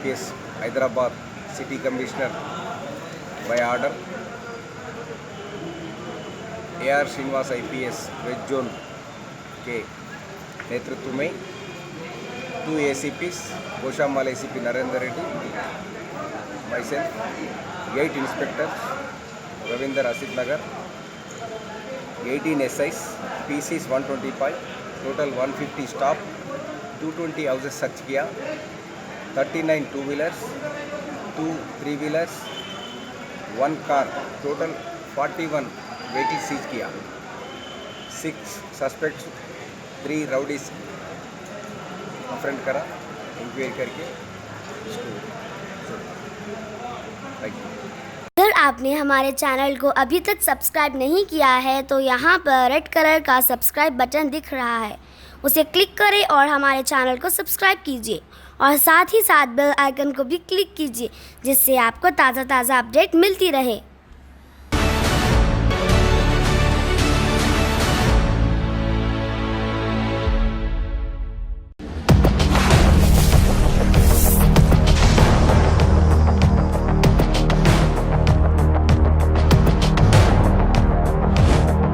IPS Hyderabad City Commissioner by order AR Srinivas IPS West Zone के नेतृत्व में 2 ACPs Goshamal ACP Narendra Reddy, myself, 8 inspectors Ravinder Asit Nagar, 18 SIs, PCs 125, total 150 staff, 220 houses search किया, 39 2-wheelers, 2 3-wheelers, 1 car, total 41 vehicles seize किया, 6 suspects, 3 rowdies afferent करा, inquiry करके इसको thank you. अगर आपने हमारे चैनल को अभी तक सब्सक्राइब नहीं किया है तो यहाँ पर रेड कलर का सब्सक्राइब बटन दिख रहा है, उसे क्लिक करें और हमारे चैनल को सब्सक्राइब कीजिए और साथ ही साथ बेल आइकन को भी क्लिक कीजिए जिससे आपको ताज़ा अपडेट मिलती रहे।